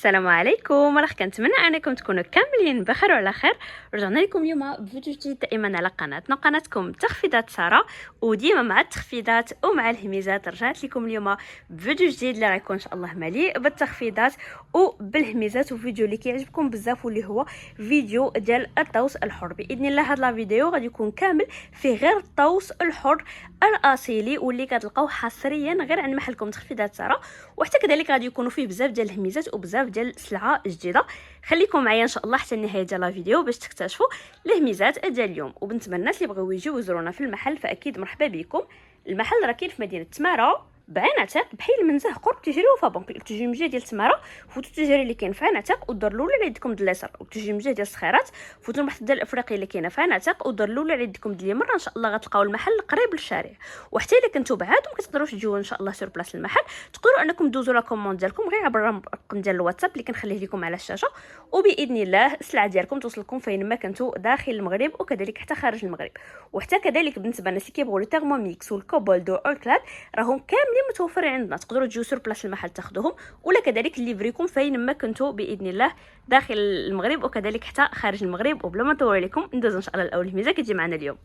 السلام عليكم، راه كنتمنى انكم تكونوا كاملين بخير وعلى خير. رجعنا لكم اليوم بفيديو جديد دائما على قناتكم تخفيضات ساره، وديما مع التخفيضات ومع الهميزات. رجعت لكم اليوم بفيديو جديد اللي غيكون ان شاء الله مليء بالتخفيضات وبالهميزات، وفيديو اللي كيعجبكم بزاف واللي هو فيديو ديال الطوس الحر. باذن الله هذا الفيديو غادي يكون كامل فيه غير الطوس الحر الاصيلي واللي كتلقاوه حصريا غير عند محلكم تخفيضات ساره، وحتى كذلك غادي يكونوا فيه بزاف ديال الهميزات وبزاف ديال السلعه جديده. خليكم معايا ان شاء الله حتى النهايه ديال الفيديو باش تكتشفوا الهميزات ديال اليوم. وبنت الناس اللي بغاو يجيو يزورونا في المحل فاكيد مرحبا بكم. المحل راه كاين في مدينه تماره بعين عتيق بحي المنزه قرب تجري وفا بنك تجي من جهه ديال تماره، فوتو تجري اللي كاين في عين عتيق والدار الاولى اللي عندكم ديال اليسار، وتجي من جهه ديال الصخيرات فوتو المحطه ديال الافريقيه اللي كاينه في عين عتيق والدار الاولى اللي عندكم ديال اليمين. ان شاء الله غتلقاو المحل قريب للشارع. وحتى الا كنتو بعاد وما كتقدروش تجيو ان شاء الله سور بلاص المحل، تقدروا انكم دوزوا لا كوموند ديالكم غير عبر الرقم ديال الواتساب اللي كنخليه لكم على الشاشه، وباذن الله السلعه ديالكم توصلكم فين ما كنتو داخل المغرب وكذلك حتى خارج المغرب. وحتى كذلك بالنسبه للناس اللي كيبغوا لو تيرموميكس والكوبولدو والكلاد راهم كاملين متوفرين عندنا، تقدروا تجيو سور بلاص المحل تاخذوهم، ولا كذلك ليفريكم فين ما كنتو باذن الله داخل المغرب وكذلك حتى خارج المغرب. وبلا ما نطول عليكم ندوز ان شاء الله الاول الميزه كتجي معنا اليوم.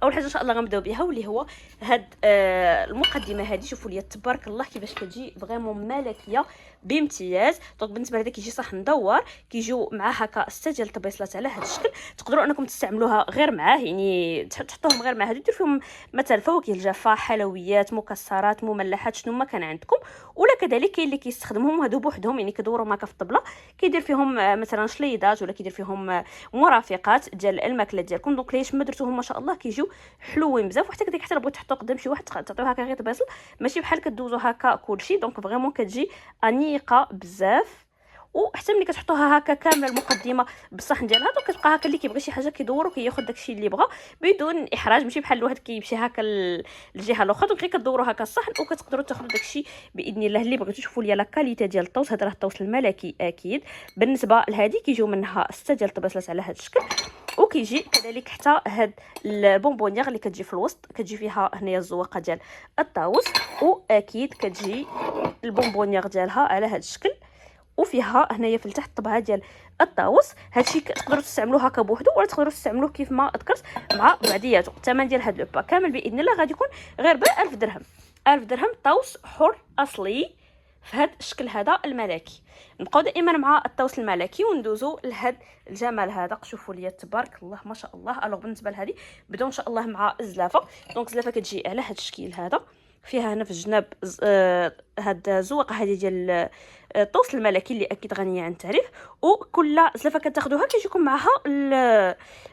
اول حاجه ان شاء الله غنبداو بها واللي هو هاد المقدمه هذه. شوفوا لي تبارك الله كيفاش كتجي فريمون ملكيه بامتياز. دونك بالنسبه لهذا كيجي صحن دوار، كيجيو مع هكا 6 ديال الطبيصلات على هذا الشكل. تقدروا انكم تستعملوها غير معاه، يعني تحطوهم غير مع هذو، دير فيهم مثلا فواكه الجافه، حلويات، مكسرات، مملحات، شنو ما كان عندكم. ولا كذلك كاين اللي كيستخدمهم هادو بوحدهم، يعني كدوروا هكا في الطبله، كيدير فيهم مثلا شليضات ولا كيدير فيهم مرافقات ديال الماكله ديالكم. دونك ليش ما درتوهم ما شاء الله كيجيو حلوين بزاف. وحتى كذلك حتى بغيتو تحطوا قدام شي واحد تعطيوه هكا غير طبيصل، ماشي بحال كدوزو هكا كلشي. دونك فريمون كتجي انيقه بزاف. وحتى ملي كتحطوها هكا كامله المقدمه بالصحن ديالها، دونك كتبقى هكا اللي كيبغي شي حاجه كيدور وكياخذ داكشي اللي بغا بدون احراج، ماشي بحال الواحد كيمشي هكا للجهه الاخرى. دونك غير كدوروا هكا الصحن وكتقدروا تاخذوا داكشي باذن الله اللي بغيتو. شوفوا لي لا كاليتي ديال الطوس، هذا راه الطوس الملكي اكيد. بالنسبه لهذه كيجيو منها 6 ديال الطبيصلات على هذا الشكل، وكيجي كذلك حتى هاد البونبونيير اللي كتجي في الوسط، كتجي فيها هنايا الزواقه ديال الطاووس، واكيد كتجي البونبونيير ديالها على هاد الشكل، وفيها هنايا في التحت الطبعه ديال الطاووس. هادشي تقدروا تستعملوه هكا بوحدو ولا تقدروا تستعملوه كيف ما ذكرت مع بعضياته. الثمن ديال هاد لو با كامل باذن الله غادي يكون غير ب 1000 درهم. 1000 درهم طاوس حر اصلي في هذا الشكل هذا الملكي. نبقاو دائما مع الطوس الملكي وندوزو لهاد الجمال هذا. شوفوا لي تبارك الله ما شاء الله. الوغ بالنسبه لهذه بداو ان شاء الله مع الزلافه. دونك الزلافه كتجي على هذا الشكل هذا، فيها هنا في الجناب هاد الزواقه هذه ديال الطوس الملكي اللي اكيد غنيه عن التعريف. وكل زلافه كتاخذوها كيجيكم معها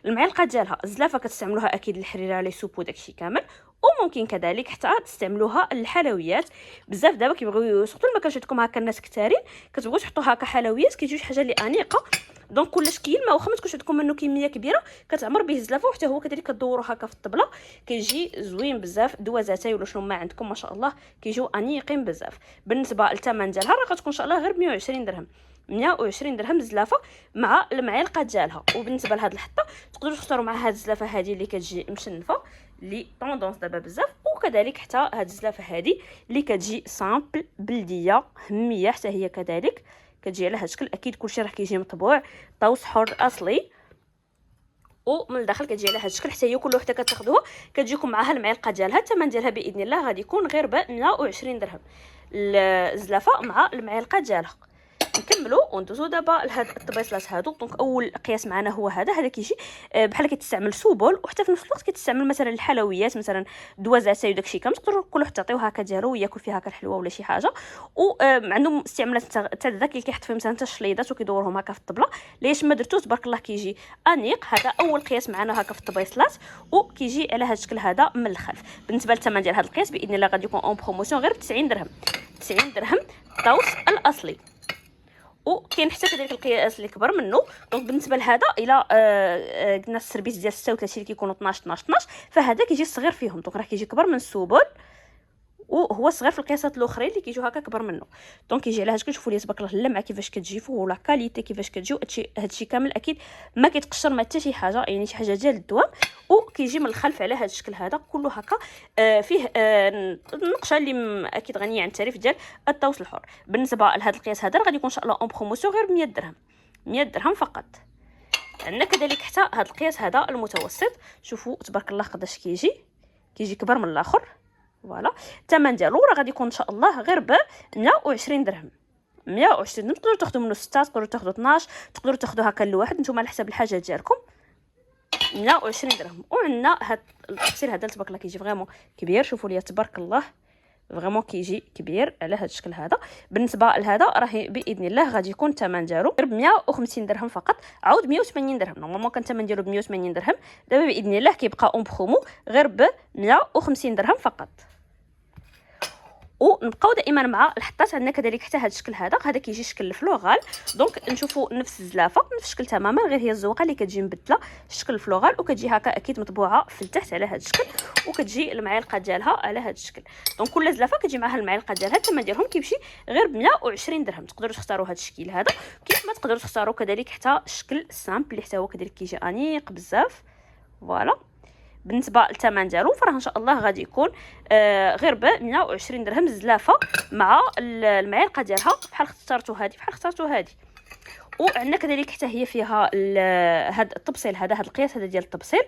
المعلقه ديالها. الزلافه كتستعملوها اكيد للحريره لي سوب وداكشي كامل، وممكن كذلك حتى تستعملوها للحلويات. بزاف دابا كيبغيو سورتو ما كانش عندكم هكا الناس كثارين كتبغيو تحطوا هكا حلويات، كيجيو شي حاجه اللي انيقه. دونك كلش كيلمع، واخا ما تكونش عندكم منه كميه كبيره كتعمر به الزلافه، وحتى هو كذلك كدوروا هكا في الطبله كيجي زوين بزاف. دوازاتاي ولا شنو ما عندكم ما شاء الله كيجيو انيقين بزاف. بالنسبه للثمن ديالها راه غتكون ان شاء الله غير 120 درهم. 120 درهم الزلافه مع المعلقه ديالها. وبالنسبه لهاد الحطه تقدروا تختاروا مع هاد الزلافه هذه اللي كتجي مشنفه لي طوندونس دابا بزاف، وكذلك حتى هاد الزلافه هذه اللي كتجي سامبل بلديه هميه حتى هي كذلك كتجي على هاد الشكل. اكيد كلشي راه كيجي مطبوع طوس حر اصلي، ومن الداخل كتجي على هاد الشكل. حتى هي كل وحده كتاخذوها كتجيكم معها المعلقه ديالها. الثمن ديالها باذن الله غادي يكون غير ب 120 درهم الزلافه مع المعلقه ديالها. نكملوا وندوزو دابا لهاد الطبيصلات هادو. دونك اول قياس معنا هو هذا كيجي بحال كيتستعمل سوبول، وحتى في نفس الوقت كيتستعمل مثلا الحلويات، مثلا دوازات وداكشي كامل. تقدروا كل واحد تعطيوه هكا ديالو وياكل فيها هكا الحلوه ولا شي حاجه. وعندهم استعمالات حتى داك اللي كيحط فيه مثلا حتى الشليضات وكيدورهم هكا في الطبله. ليش ما درتوش تبارك الله كيجي انيق. هذا اول قياس معنا هكا في الطبيصلات، وكيجي على هذا الشكل هذا من الخلف. بالنسبه للثمن ديال هذا القياس باذن الله غادي يكون اون بروموسيون غير ب 90 درهم. 90 درهم الطوس الاصلي. وكاين حتى كذلك القياس اللي كبر منه. دونك بالنسبه لهذا الى قلنا السربيس ديال 36 اللي كيكونوا 12 12 12، فهذا كيجي الصغير فيهم. دونك راه كيجي كبر من السوبول وهو صغير في القياسات الاخرين اللي كيجيو هكا كبر منه. دونك كيجي على هاد الشكل. شوفوا لي تبارك الله اللمعه كيفاش كتجي ولا كاليتي كيفاش كتجي. هادشي كامل اكيد ما كيتقشر ما حتى شي حاجه، يعني شي حاجه ديال الدوام. وكيجي من الخلف على هاد الشكل هذا كله هكا. فيه النقشه اللي اكيد غنيه عن التعريف ديال الطوس الحر. بالنسبه لهذا القياس هذا غادي يكون ان شاء الله اون بروموسيون غير ب 100 درهم، 100 درهم فقط. عندنا كذلك حتى هذا القياس هذا المتوسط. شوفوا تبارك الله قداش كيجي كبر من الاخر. فوالا الثمن ديالو راه غادي يكون ان شاء الله غير ب 120 درهم. 120 درهم. تقدروا تاخذوا منه 6، تقدروا تاخذوا 12، تقدروا تاخذوا هكا لواحد، نتوما على حسب الحاجه ديالكم. 120 درهم. وعندنا هاد التفصيل هذا تبارك الله كيجي فريمون كبير. شوفوا لي تبارك الله فريمون كيجي كبير على هذا الشكل هذا. بالنسبه لهذا راه باذن الله غادي يكون الثمن ديالو غير ب 150 درهم فقط، عاود 180 درهم. نورمالمون كان الثمن ديالو ب 180 درهم، دابا باذن الله كيبقى اون برومو غير ب 150 درهم فقط. ونبقاو دائما مع الحطات. عندنا كذلك حتى هذا الشكل هذا كيجي شكل الفلوغال. دونك نشوفوا نفس الزلافه نفس الشكل تماما، غير هي الزوقه اللي كتجي مبدله شكل الفلوغال، وكتجي هكا اكيد مطبوعه في التحت على هذا الشكل، وكتجي المعالقه ديالها على هذا الشكل. دونك كل زلافه كتجي معها المعالقه ديالها. الثمن ديالهم كيمشي غير ب 120 درهم. تقدروا تختاروا هذا الشكل هذا، كيف ما تقدروا تختاروا كذلك حتى الشكل السامبل اللي حتى هو كذلك كيجي انيق بزاف. فوالا بالنسبه للثمن ديالو فراه ان شاء الله غادي يكون غير ب 120 درهم الزلافه مع المعالقه ديالها. بحال اختارتوا هذه بحال اختارتوا هذه. وعندنا كذلك حتى هي فيها هذا التبصيل هذا القياس هذا ديال التبصيل.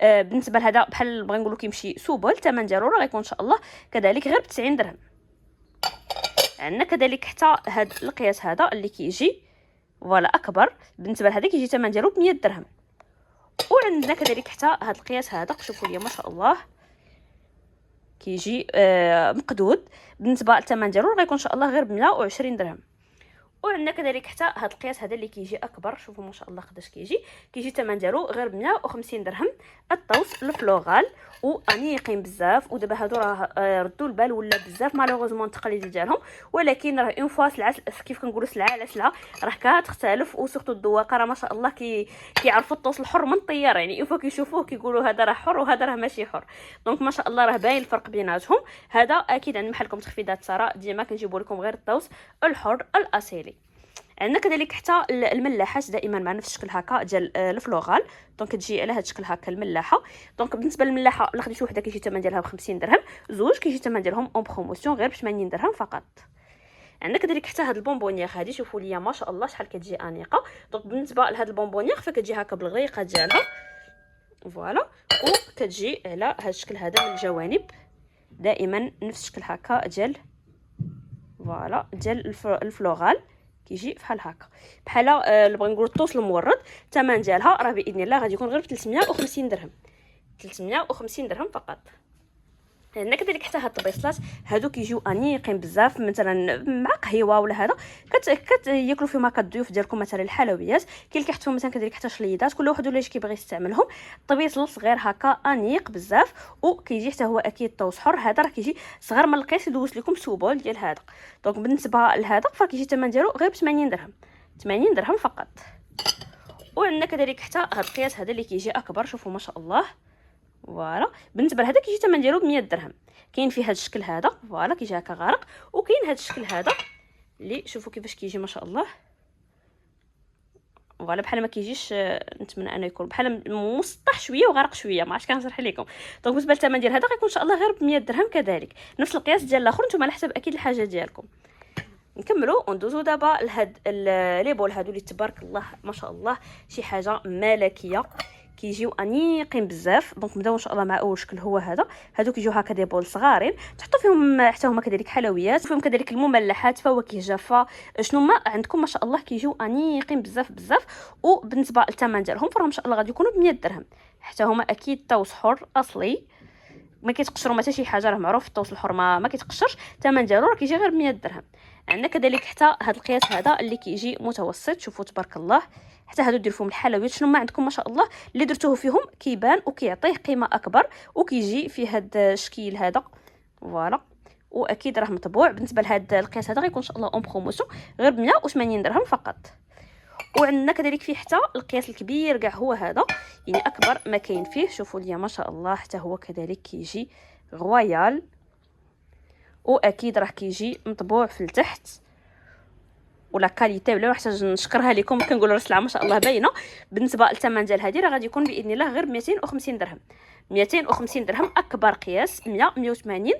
بالنسبه لهذا بحال بغا نقولوا كيمشي سوبل. الثمن ديالو راه غيكون ان شاء الله كذلك غير ب 90 درهم. عندنا كذلك حتى هذا القياس هذا اللي كيجي فوالا اكبر. بالنسبه لهذا كيجي الثمن ديالو ب 100 درهم. وعندنا كذلك حتى هذا القياس هذا. شوفوا لي ما شاء الله كيجي مقدود. بالنسبه للثمن ديالو غيكون ان شاء الله غير ب 120 درهم. وعندنا كذلك حتى هذا القياس هذا اللي كيجي اكبر. شوفوا ما شاء الله قداش كيجي الثمن ديالو غير ب 150 درهم. الطوس الفلوغال وانيقين بزاف. ودابا هادو راه ردوا البال ولا بزاف مالوغوزمون التقاليد ديالهم، ولكن راه اون فوا سلعه كيف كنقولوا سلعه على سلعه راه كتختلف. وسورتو الذواقه راه ما شاء الله كيعرفوا الطوس الحر من الطياره، يعني اون فوا كيشوفوه كيقولوا هذا راه حر وهذا راه ماشي حر. دونك ما شاء الله راه باين الفرق بيناتهم. هذا اكيد عند محلكم تخفيضات ساره ديما كنجيبوا لكم غير الطوس الحر الاصيلي. عندنا كذلك حتى الملاحات دائما مع نفس الشكل هكا ديال الفلوغال. دونك كتجي على هذا الشكل هكا الملاحه. دونك بالنسبه للملاحه الا خديتي وحده كيجي الثمن ديالها ب 50 درهم، زوج كيجي الثمن ديالهم اون بروموسيون غير ب 80 درهم فقط. عندنا كذلك حتى هاد البونبونيير هذه. شوفوا ليا ما شاء الله شحال كتجي انيقه. دونك بالنسبه لهاد البونبونيير فكتجي هكا بالغريقه ديالها. فوالا وكتجي على هذا الشكل هذا من الجوانب دائما نفس الشكل هكا ديال فوالا ديال الفلوغال. كيجي بحال هكا بحال اللي بغا نقول الطوس المورد. الثمن ديالها راه باذن الله غادي يكون غير ب 350 درهم. 350 درهم فقط. عندنا كذلك حتى هاد الطبيصلات هادو كيجيو انيقين بزاف، مثلا مع قهيوه ولا هذا ياكلوا فيهم هكا الضيوف ديالكم مثلا الحلويات. كاين اللي كيحط فيهم مثلا كذلك حتى شليضات. كل واحد ولا كيبغي يستعملهم. الطبيصل صغير هكا انيق بزاف وكيجي حتى هو اكيد طوس حر. هذا راه كيجي صغر من القياس اللي دوزت لكم سوبول ديال هذا. دونك بالنسبه لهذا فكيجي الثمن ديالو غير ب 80 درهم، 80 درهم فقط. وعندنا كذلك حتى هذا القياس هذا اللي كيجي اكبر. شوفوا ما شاء الله فوالا. بالنسبه لهذا كيجي الثمن ديالو ب 100 درهم. كاين فيه هذا الشكل هذا فوالا كيجي هكا غارق، وكاين هذا الشكل هذا اللي شوفوا كيفاش كيجي ما شاء الله فوالا. بحال ما كيجيش نتمنى انه يكون بحال مسطح شويه وغارق شويه، ما عرفتش كنشرح لكم. دونك بالنسبه للثمن ديال هذا غيكون ان شاء الله غير ب 100 درهم كذلك. نفس القياس ديال الاخر نتوما على حسب اكيد الحاجه ديالكم. نكملوا وندوزو دابا لهاد لي بول هادو اللي تبارك الله ما شاء الله شي حاجه ملكيه. كيجيو انيقين بزاف. دونك نبداو ان شاء الله مع اول شكل هو هذا. هادو كيجيو هكا دي بول صغارين تحطوا فيهم حتى هما كذلك حلويات، فيهم كذلك المملحات، فواكه جافه، شنو ما عندكم ما شاء الله كيجيو انيقين بزاف بزاف. وبالنسبه للثمن ديالهم فراهم ان شاء الله غادي يكونوا ب 100 درهم. حتى هما اكيد طوس حر اصلي ما كيتقشروا حتى شي حاجه، راه معروف الطوس الحر ما كيتقشرش. الثمن ديالو راه كيجي غير ب 100 درهم. عندنا كذلك حتى هذا القياس هذا اللي كيجي متوسط. شوفوا تبارك الله حتى هادو ديروا فيهم الحلويات شنو ما عندكم ما شاء الله اللي درتوه فيهم كيبان وكيعطيه قيمه اكبر، وكيجي فيه هذا الشكل هذا فوالا. واكيد راه مطبوع. بالنسبه لهذا القياس هذا غيكون ان شاء الله اون بروموسيون غير ب 180 درهم فقط. وعندنا كذلك فيه حتى القياس الكبير كاع هو هذا، يعني اكبر ما كاين فيه. شوفوا ليا ما شاء الله حتى هو كذلك كيجي غويال. واكيد راه كيجي مطبوع في التحت، ولا كاليتي بلا ما نحتاج نشكرها لكم، كنقولوا راس العام ما شاء الله باينه. بالنسبه للثمن ديال هذه راه غادي يكون باذن الله غير 250 درهم. 250 درهم اكبر قياس 100 180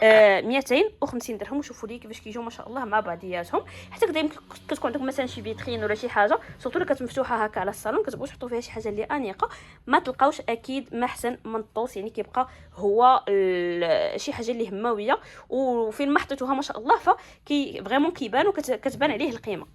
250 درهم. وشوفوا لي كيفاش كيجيو ما شاء الله مع بعضياتهم. حتى كدا يمكن كتكون عندكم مثلا شي فيترين ولا شي حاجه سورتو اللي كتمفتوحه هكا على الصالون، كتبغيو تحطوا فيها شي حاجه اللي انيقه، ما تلقاوش اكيد ما احسن من الطوس، يعني كيبقى هو شي حاجه اللي هماويه، وفين ما حطيتوها ما شاء الله فكي فريمون كيبان وكتبان عليه القيمه.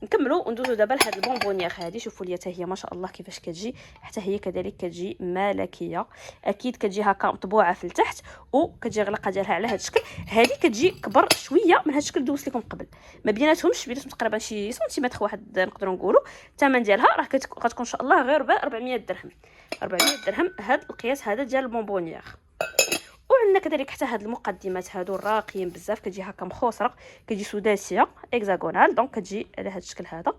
نكملوا وندوزو دابا لهاد البونبونيير هادي. شوفوا لي حتى هي ما شاء الله كيفاش كتجي، حتى هي كذلك كتجي ملكيه، اكيد كتجي هكا مطبوعه في التحت وكتجي غلقه ديالها على هاد الشكل. هذه كتجي كبر شويه من هاد الشكل دوزت لكم قبل، ما بيناتهمش تقريبا شي سنتيمتر واحد نقدروا نقولوا. الثمن ديالها راه غتكون ان شاء الله غير ب 400 درهم. 400 درهم هاد القياس هذا ديال البونبونيير. وعندنا كذلك حتى هاد المقدمات هادو راقيين بزاف، كتجي هكا مخوصره، كتجي سداسيه اكزاغونال، دونك كتجي على هاد الشكل هذا.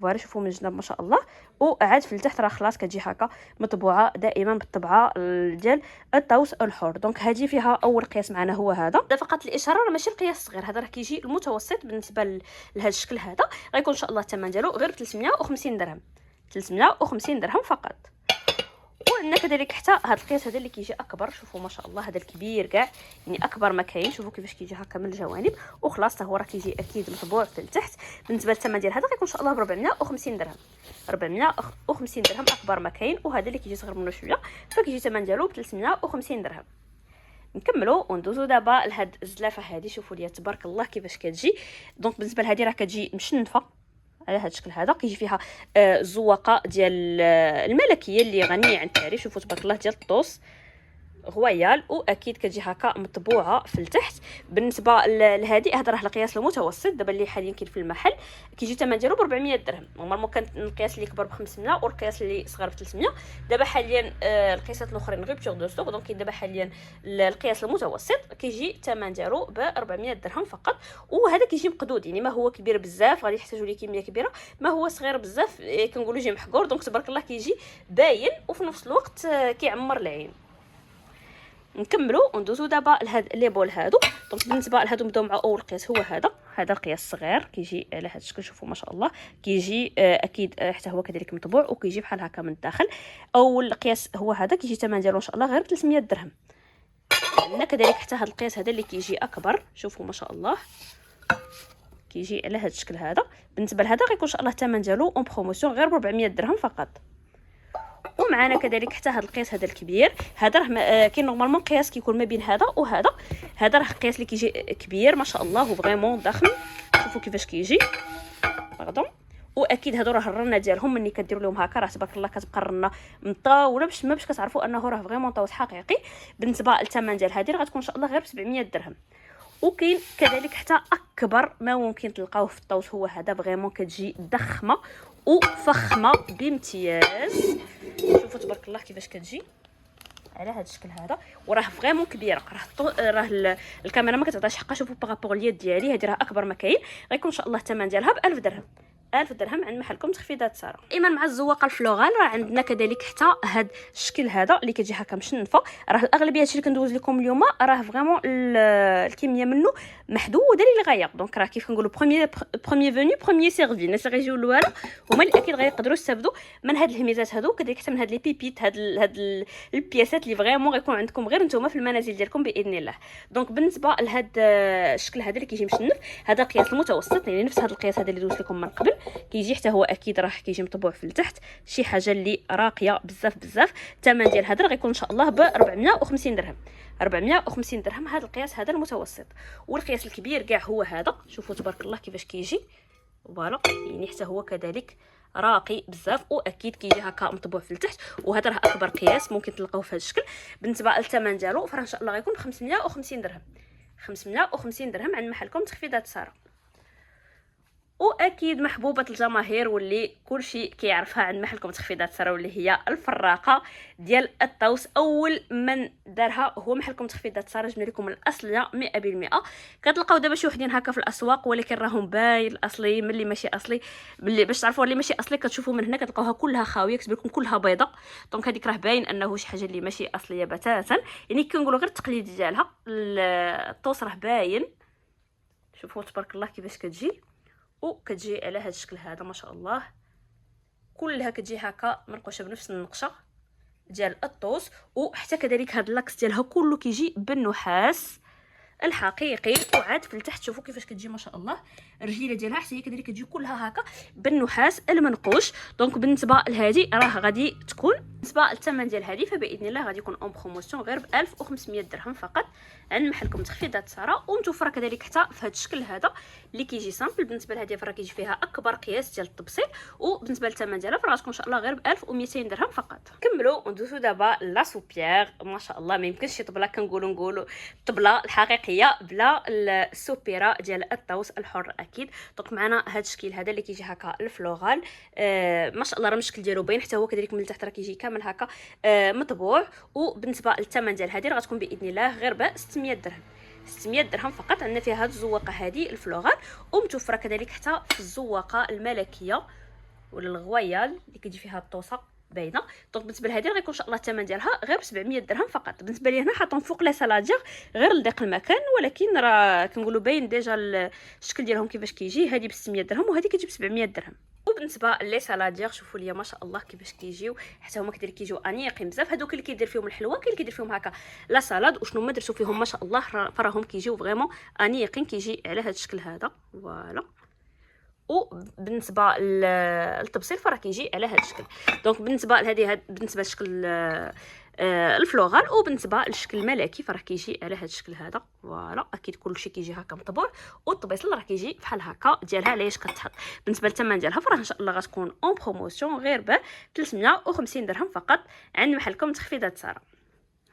فوالا شوفوا من الجناب ما شاء الله. وعاد في التحت راه خلاص كتجي هكا مطبوعه دائما بالطبعه ديال الطاوس الحر. دونك هذه فيها اول قياس معنا هو هذا فقط الاشاره، راه ماشي القياس الصغير، هذا راه كيجي المتوسط بالنسبه لهذا الشكل هذا. غيكون ان شاء الله الثمن ديالو غير 350 درهم. 350 درهم فقط. وعندنا كذلك حتى هذا القياس هذا اللي كيجي اكبر، شوفوا ما شاء الله هذا الكبير كاع، يعني اكبر ما كاين. شوفوا كيفاش كيجي هكا من الجوانب، وخلاص هو راه كيجي اكيد مطبوع في التحت. بالنسبه للثمن ديال هذا غيكون ان شاء الله ب 450 درهم. 450 درهم اكبر ما كاين. وهذا اللي كيجي صغير منه شويه فكيجي الثمن ديالو ب 350 درهم. نكملوا وندوزو دابا لهاد الزلافه هذه. شوفوا ليا تبارك الله كيفاش كتجي. دونك بالنسبه لهذه راه كتجي مشنفه على هذا الشكل هذا، كيجي فيها الزواقه ديال الملكيه اللي غنيه عن التعريف. شوفوا تبارك الله ديال الطوس غويال، واكيد كتجي هكا مطبوعه في التحت. بالنسبه لهذه هذا راه القياس المتوسط دابا اللي حاليا كاين في المحل، كيجي الثمن ديالو ب 400 درهم. نورمالمون كان القياس اللي كبر ب 500 والقياس اللي صغر ب 300. دابا حاليا القياسات الاخرين غيبتور دو ستوك، دونك دابا حاليا القياس المتوسط كيجي الثمن ديالو ب 400 درهم فقط. وهذا كيجي مقدود، يعني ما هو كبير بزاف غادي يحتاجوا ليه كميه كبيره، ما هو صغير بزاف كنقولوا يجي محقور. دونك تبارك الله كيجي باين وفي نفس الوقت كيعمر العين. نكملوا وندوزو دابا لهاد لي بول هادو. دونك بالنسبه لهادو نبداو مع اول قياس هو هذا القياس الصغير كيجي على هاد الشكل. شوفوا ما شاء الله كيجي اكيد حتى هو كذلك مطبوع وكيجي بحال هكا من الداخل. اول قياس هو هذا كيجي الثمن ديالو ان شاء الله غير 300 درهم. عندنا كذلك حتى هاد القياس هذا اللي كيجي اكبر. شوفوا ما شاء الله كيجي على هاد الشكل هذا. بالنسبه لهذا غيكون ان شاء الله الثمن ديالو اون بروموسيون غير ب 400 درهم فقط. ومعنا كذلك حتى هذا القياس هذا الكبير. هذا راه كاين نورمالمون قياس كيكون ما بين هذا وهذا. هذا راه قياس اللي كيجي كبير ما شاء الله وفريمون ضخم. شوفوا كيفاش كيجي باردون. واكيد هادو راه الرنه ديالهم ملي كديروا لهم هكا راه تبارك الله كتبقى الرنه مطاوله باش كتعرفوا انه راه فريمون طاوس حقيقي. بالنسبه للثمن ديال هذه غتكون ان شاء الله غير ب 700 درهم. وكاين كذلك حتى اكبر ما ممكن تلقاوه في الطوس هو هذا. فريمون كتجي ضخمه وفخمه بامتياز. شوفوا تبارك الله كيفاش كتجي على هذا الشكل هذا، وراه فريمون كبيره. راه الكاميرا ما كتعطيش حقها. شوفوا بارابور اليد ديالي هذه راه اكبر ما كاين. غيكون ان شاء الله الثمن ديالها ب 1000 درهم. 1000 درهم عند محلكم تخفيضات ساره. دائما مع الزواقه الفلورال راه عندنا كذلك حتى هذا الشكل هذا اللي كتجي هكا مشنفه. راه الاغلبيه هادشي اللي كندوز لكم اليوم راه فريمون الكميه منه محدوده للغايه. دونك راه كيف كنقولوا بروميير فيني بروميير سيرفي. الناس اللي غيجيو الاولى هما اللي اكيد غيقدروا يستافدوا من هاد الهميزات هادو، كذلك حتى من هاد لي بيبيت هاد البياسات اللي فريمون غيكون عندكم غير نتوما في المنازل ديالكم باذن الله. دونك بالنسبه لهاد الشكل هذا اللي كيجي مشنف، هذا قياس المتوسط، يعني نفس هذا القياس هذا اللي دوزت لكم من قبل. كيجي حتى هو اكيد راه كيجي مطبوع في التحت، شي حاجه اللي راقيه بزاف بزاف. الثمن ديال هذا غيكون ان شاء الله ب 450 درهم. 450 درهم هذا القياس هذا المتوسط. والقياس الكبير كاع هو هذا. شوفوا تبارك الله كيفاش كيجي فوالا، يعني حتى هو كذلك راقي بزاف واكيد كيجي هكا مطبوع في التحت. وهذا راه اكبر قياس ممكن تلقاوه في هذا الشكل. بالنسبه للثمن ديالو فراه ان شاء الله غيكون ب 550 درهم. 550 درهم عند محلكم تخفيضات ساره. واكيد محبوبه الجماهير واللي كلشي كيعرفها عند محلكم تخفيضات ساره، واللي هي الفراقه ديال الطوس. اول من دارها هو محلكم تخفيضات ساره، جبنا لكم الاصليه 100%. كتلقاو دابا شي وحدين هكا في الاسواق ولكن راهم باين الاصلي من اللي ماشي اصلي. باللي باش تعرفوا اللي ماشي اصلي كتشوفوا من هنا كتلقاوها كلها خاويه، كتبان لكم كلها بيضه. دونك هذيك راه باين انه شي حاجه اللي ماشي اصليه بتاتا، يعني كنقولوا غير التقليد ديالها. الطوس راه باين، شوفوا تبارك الله كيفاش كتجي، وكتجي على هذا الشكل هذا ما شاء الله. كلها كتجي هكا منقوشه بنفس النقشه ديال الطوس، وحتى كذلك هذا اللاكس ديالها كله كيجي بالنحاس الحقيقي. وعاد في التحت شوفوا كيفاش كتجي ما شاء الله. الرجيله ديالها حتى هي كذلك كتجي كلها هكا بالنحاس المنقوش. دونك بالنسبه لهذه راه غادي تكون، بالنسبه للثمن ديال هذه فباذن الله غادي يكون اون بروموسيون غير ب 1500 درهم فقط عند محلكم تخفيضات ساره. ومتوفره كذلك حتى في هذا الشكل هذا اللي كيجي سامبل. بالنسبه لهذه فراه كيجي فيها اكبر قياس ديال التبصيل، وبالنسبه للثمن ديالها فراه غتكون ان شاء الله غير ب 1200 درهم فقط. كملوا وندوزو دابا لا سوبيير. ما شاء الله ما يمكنش شي طبله كنقولوا الطبله الحقيقيه بلا السوبيره ديال الطوس الحر اكيد. دونك معنا هذا الشكل هذا اللي كيجي هكا الفلورال، ما شاء الله راه الشكل ديالو باين، حتى هو كذلك من التحت راه كيجي كامل هكا مطبوع. وبالنسبه للثمن ديال هذه راه غتكون باذن الله غير ب 600 درهم، 600 درهم فقط. عندنا فيها هاد الزواقه هذه الفلورال، ومتوفره كذلك حتى في الزواقه الملكيه ولا الغويال اللي كتجي فيها الطوسه باينه. دونك بالنسبه لهذه غيكون ان شاء الله الثمن ديالها غير ب 700 درهم فقط. بالنسبه لي هنا حاطهم فوق لا سالادير غير لضيق المكان، ولكن راه كنقولوا باين ديجا الشكل ديالهم كيفاش كيجي. هذه ب 600 درهم وهذه كتجي ب 700 درهم. وبالنسبه لي سالادير شوفوا ليا ما شاء الله كيفاش كيجيو، حتى هما كذلك كيجيو انيقين بزاف. هذوك اللي كيدير فيهم الحلوه كاين اللي كيدير فيهم هكا لا سالاد، وشنو ما درتو فيهم ما شاء الله فراهم كيجيو فريمون انيقين. كيجي على هذا الشكل هذا فوالا. وبالنسبه للتبصيل فراه كيجي على هذا الشكل. دونك بالنسبه لهذه بالنسبه لشكل الفلوغال، وبالنسبه للشكل الملكي فراه كيجي على هذا الشكل هذا فوالا. اكيد كلشي كيجي هكا مطبوع، والطبيصل راه كيجي بحال هكا ديالها علاش كتحط. بالنسبه للثمن ديالها فراه ان شاء الله غتكون اون بروموسيون غير ب 350 درهم فقط عند محلكم تخفيضات ساره.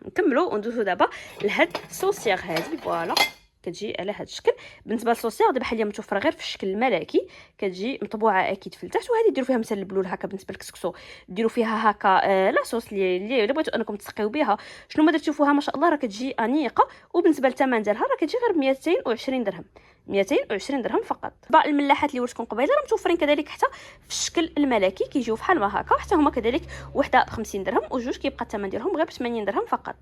نكملوا وندوزو دابا لهاد السوسيير هذه فوالا. كتجي على هذا الشكل. بالنسبه للصوصيغ دابا حاليا متوفره غير في الشكل الملكي، كتجي مطبوعه اكيد في التحت. وهذه ديروا فيها مثلا البلول هكا. بالنسبه للكسكسو ديروا فيها هكا لاصوص اللي بغيتوا انكم تسقيو بها شنو ما درتو فيها ما شاء الله راه كتجي انيقه. وبالنسبه للثمن ديالها راه كتجي غير ب 220 درهم، 220 درهم فقط. باقي الملاحات اللي وريتكم قبيله راه متوفرين كذلك حتى في الشكل الملكي، كيجيو بحال ما هكا. حتى هما كذلك وحده ب 50 درهم وجوج كيبقى الثمن ديالهم غير ب 80 درهم فقط.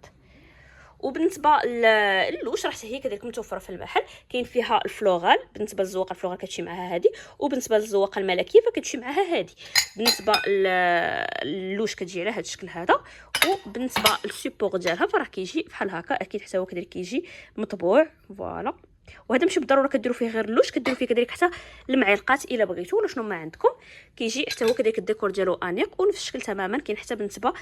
وبالنسبه للوش راه حتى هي كذلك متوفره في المحل. كاين فيها الفلوغال، بالنسبه للزواقه الفلوغال كتمشي معها هذه، وبالنسبه للزواقه الملكيه فكتمشي معها هذه. بالنسبه للوش كتجي على هذا الشكل هذا. وبالنسبه للسيبور ديالها فراه كيجي بحال هكا اكيد، حتى هو كذلك كيجي مطبوع فوالا. وهذا ماشي بالضروره كديروا فيه غير اللوش، كديروا فيه كذلك حتى المعلقات الا بغيتوا ولا شنو ما عندكم. كيجي حتى هو كذلك الديكور ديالو انيق ونفس الشكل تماما. كاين حتى بالنسبه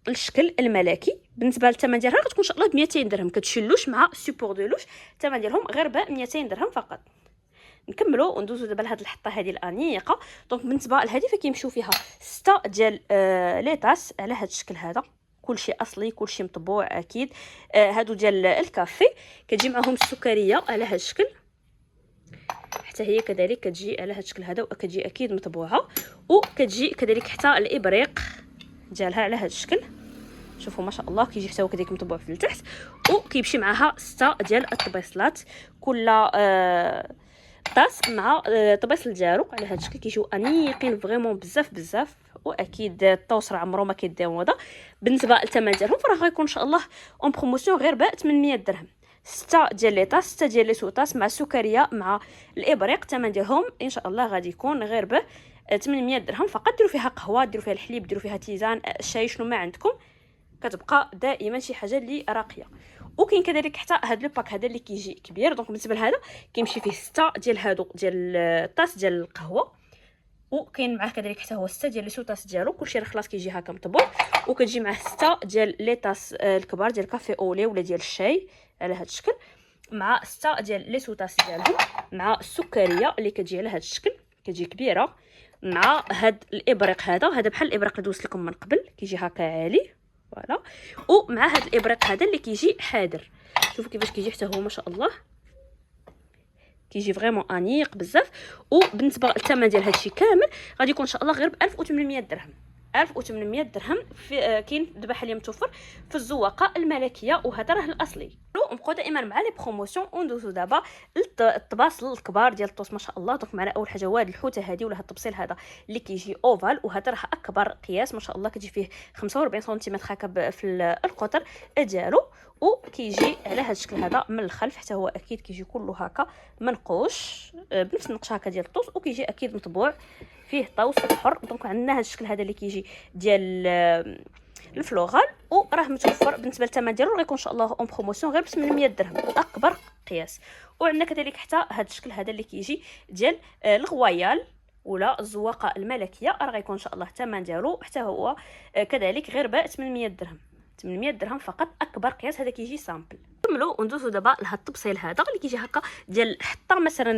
الشكل الملكي. بالنسبه للثمن ديالها غتكون ان شاء الله ب 200 درهم. كتشي اللوش مع سيبور دو لوش، الثمن ديالهم غير ب 200 درهم فقط. نكملوا وندوزو دابا لهاد الحطه هذه الانيقه. دونك بالنسبه لهذه فكيمشيو فيها 6 ديال لي طاس على هذا الشكل هذا. كلشي اصلي كلشي مطبوع اكيد. هادو ديال الكافي كتجي معهم السكريه على هذا الشكل، حتى هي كذلك كتجي على هذا الشكل هذا وكتجي اكيد مطبوعه. وكتجي كذلك حتى الابريق ديالها على هذا الشكل. شوفوا ما شاء الله كيجي حتى هو كذلك مطبوع في التحت، وكيمشي معها 6 ديال الطبيصلات كل طاس مع طبيصل ديالو على هذا الشكل. كيجيو انيقين فريمون بزاف بزاف. واكيد الطوس راه عمرو ما كيداوم. بالنسبه للثمن ديالهم فراه غيكون ان شاء الله اون بروموسيون غير ب 800 درهم. 6 ديال لي طاس، 6 ديال لي سوطاس مع السكريه مع الابريق. الثمن ديالهم ان شاء الله غادي يكون غير ب 800 درهم فقط. ديروا فيها قهوه، ديروا فيها الحليب، ديروا فيها تيزان، الشاي، شنو ما عندكم. كتبقى دائما شي حاجه اللي راقيه. وكاين كذلك حتى هذا لو باك هذا اللي كيجي كبير. دونك بالنسبه لهذا كيمشي فيه 6 ديال هادو ديال الطاس ديال القهوه. وكاين معاه كذلك حتى هو 6 ديال لي سوطاس ديالو. كلشي راه خلاص كيجي هكا مطبوع. وكتجي معاه 6 ديال لي طاس الكبار ديال كافي اولي ولا ديال الشاي على هذا الشكل، مع 6 ديال لي سوطاس ديالهم مع السكريه اللي كتجي على هذا الشكل كتجي كبيره، مع هاد الابريق هذا بحال الابريق اللي دوزت لكم من قبل كيجي هكا عالي فوالا. ومع هاد الابريق هذا اللي كيجي حادر. شوفوا كيفاش كيجي حتى هو ما شاء الله كيجي فريمون انيق بزاف. وبالنسبه للثمن ديال هادشي كامل غادي يكون ان شاء الله غير ب 1800 درهم. 1800 درهم في كاين دابا حاليا متوفر في الزواقه الملكيه، وهذا راه الاصلي. ونبقاو دائما مع لي بروموسيون. وندوزو دابا الطباصل الكبار ديال الطوس ما شاء الله. دونك معنا اول حاجه هو هاد الحوته هادي ولا هاد الطبسيل هذا اللي كيجي اوفال، وهذا راه اكبر قياس ما شاء الله، كتجي فيه 45 سنتيمتر هكا في القطر ديالو، وكيجي على هذا الشكل هذا من الخلف حتى هو اكيد كيجي كله هكا منقوش بنفس النقش هكا ديال الطوس، وكيجي اكيد مطبوع فيه طوس حر. دونك عندنا هذا الشكل هذا اللي كيجي ديال الفلوغال، وراه متوفر بالنسبه للثمن ديالو غيكون ان شاء الله اون بروموسيون غير ب 800 درهم اكبر قياس. وعندنا كذلك حتى هذا الشكل هذا اللي كيجي ديال الغويال ولا الزواقه الملكيه، راه غيكون ان شاء الله الثمن ديالو حتى هو كذلك غير ب 800 درهم. 800 درهم فقط اكبر قياس. هذا كيجي سامبل. نكملوا وندوزو دابا لهاد الطبسيل هذا اللي كيجي هكا ديال حطه مثلا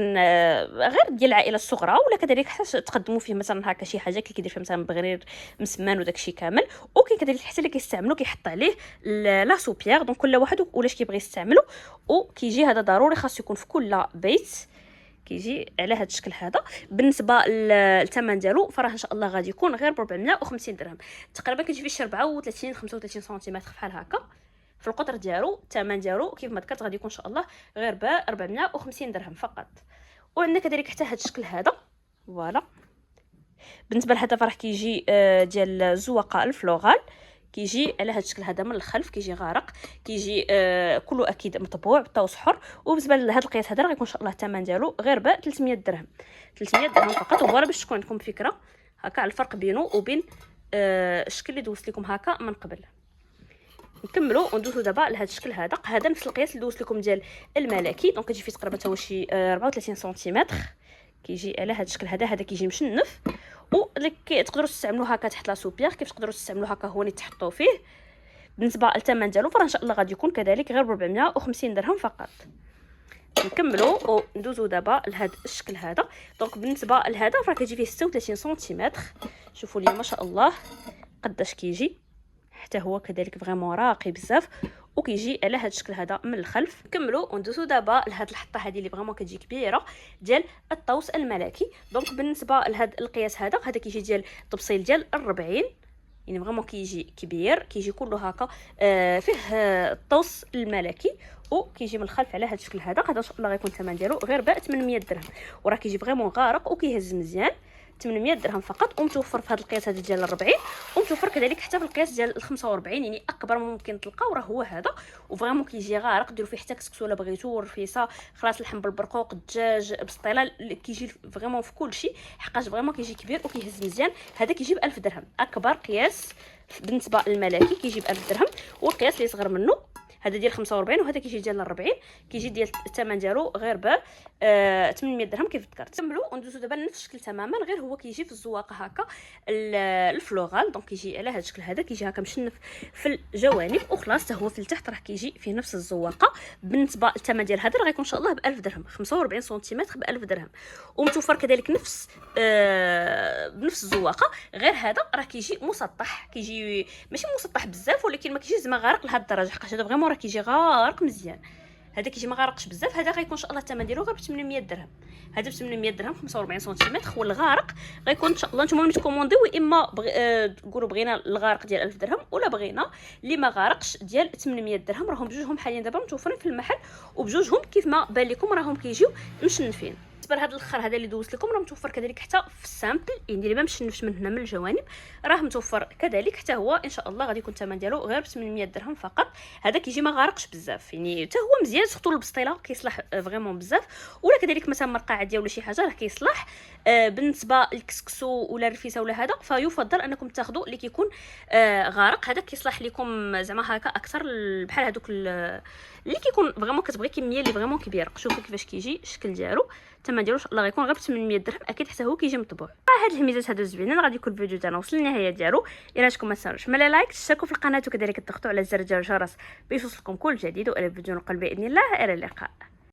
غير ديال العائله الصغرى، ولا كذلك حتى تقدموا فيه مثلا هكا شي حاجه كيدير فيه مثلا بغرير مسمان وداكشي كامل. وكاين كذلك حتى اللي كيستعملوا كيحط عليه لا سوبيير. دونك كل واحد ولاش كيبغي يستعملو. وكيجي هذا ضروري خاص يكون في كل بيت، كيجي على هذا الشكل هذا. بالنسبه للثمن ديالو فراه ان شاء الله غادي يكون غير ب 450 درهم تقريبا. كتجي فيه شي 34 35 سنتيمتر بحال هكا في القطر ديالو. الثمن ديالو كيف ما ذكرت غادي يكون ان شاء الله غير ب 450 درهم فقط. وعندنا كذلك حتى هذا الشكل هذا فوالا. بالنسبه لهذا فراه كيجي ديال الزواقه الفلوغال، كيجي على هذا الشكل هذا من الخلف، كيجي غارق، كيجي كله اكيد مطبوع بالطوس حر. وبالنسبه لهذا القياس هذا راه غيكون ان شاء الله الثمن ديالو غير ب 300 درهم. 300 درهم فقط. وفوالا باش تكون عندكم فكره هكا على الفرق بينه وبين الشكل اللي دوزت لكم هكا من قبل. نكملوا وندوزو دابا لهذا الشكل هذا نفس القياس اللي دوزت لكم ديال الملكي. دونك كتجي فيه تقريبا حتى هو شي 34 سنتيمتر. كيجي على هذا الشكل هذا كيجي مشنف، تقدروا تستعملوه هكا تحت لا سوبيير، كيف تقدروا تستعملوه هكا هو اللي تحطوه فيه. بالنسبه للثمن ديالو فراه ان شاء الله غادي يكون كذلك غير ب 450 درهم فقط. نكملوا وندوزو دابا لهذا الشكل هذا. دونك بالنسبه لهذا فراه كيجي فيه 36 سنتيمتر. شوفوا لي ما شاء الله قداش كيجي، حتى هو كذلك فريمون راقي بزاف، وكيجي على هذا الشكل هذا من الخلف. نكملوا وندوزو دابا لهاد الحطه هذه اللي فريمون كتجي كبيره ديال الطوس الملكي. دونك بالنسبه لهذا القياس هذا كيجي ديال التبصيل ديال 40، يعني فريمون كيجي كبير، كيجي كله هكا فيه الطوس الملكي، وكيجي من الخلف على هذا الشكل هذا ان شاء الله غيكون الثمن ديالو غير ب 800 درهم. وراه كيجي فريمون غارق وكيهز مزيان. 800 درهم فقط. ومتوفر في هذا القياس هذا ديال 40، ومتوفر كذلك حتى في القياس ديال 45، يعني اكبر ما ممكن تلقاو راه هو هذا. وفريمون كيجي غارق، ديروا فيه حتى كسكسو ولا بغيتو، رفيسه، خلاص اللحم بالبرقوق، الدجاج بسطيله، كيجي فريمون في كل شيء حقاش فريمون كيجي كبير وكيهز مزيان. هذا كيجي ب 1000 درهم اكبر قياس بالنسبه للملكي، كيجي ب 1000 درهم. والقياس اللي صغر منه هذا ديال 45 وهذا كيجي ديال 40، كيجي ديال الثمن ديالو غير ب 800 درهم كيف ذكرت. نكملوا وندوزو دابا نفس الشكل تماما، غير هو كيجي في الزواقه هكا الفلوغال. دونك كيجي على هذا الشكل هذا، كيجي هكا مشنف في الجوانب، وخلاص حتى هو في التحت راه كيجي فيه نفس الزواقه. بالنسبه للثمن ديال هذا راه غيكون ان شاء الله ب 1000 درهم. 45 سنتيمتر ب 1000 درهم. ومتوفر كذلك نفس بنفس الزواقه، غير هذا راه كيجي مسطح، كيجي ماشي مسطح بزاف ولكن ما كيجيش زعما غارق لهاد الدرجه، حقاش هذا فريمون راه كيجي غارق مزيان. هذا كيجي ما غارقش بزاف. هذا غيكون ان شاء الله الثمن ديالو غير ب 800 درهم. هذا ب 800 درهم 45 سنتيمتر. والغارق غيكون ان شاء الله نتوما ملي تكومونديو، اما تقولوا بغينا الغارق ديال 1000 درهم، ولا بغينا اللي ما غارقش ديال 800 درهم. راهم بجوجهم حاليا دابا متوفرين في المحل، وبجوجهم كيف ما بان لكم راهم كيجيو مشنفين. بالنسبه لهذا الاخر هذا اللي دوزت لكم راه متوفر كذلك حتى في السامبل، يعني اللي ما مشنفش من هنا من الجوانب راه متوفر كذلك حتى هو. ان شاء الله غادي يكون الثمن ديالو غير ب 800 درهم فقط. هذا كيجي ما غارقش بزاف، يعني حتى هو مزيان، سورتو البسطيله كيصلح فريمون بزاف، ولا كذلك مثلا مرقعه ديال ولا شي حاجه راه كيصلح. بالنسبه للكسكسو ولا الرفيسه ولا هذا فيفضل انكم تاخذوا اللي كيكون غارق. هذا كيصلح لكم زعما هكا اكثر بحال هذوك اللي كيكون فريمون كتبغي كميه اللي فريمون كبيره. شوفوا كيفاش كيجي الشكل ديالو. الثمن ديالو ان شاء الله غيكون غير ب 800 درهم اكيد، حتى هو كيجي مطبوع. هاد الهميزات هادو زوينين. غادي يكون الفيديو تاعنا وصل للنهايه ديالو. الى عجبكم ما تنساوش تعملوا لايك، تشتركوا في القناه، وكذلك تضغطوا على زر الجرس باش يوصلكم كل جديد. والى الفيديو نقول باذن الله الى اللقاء.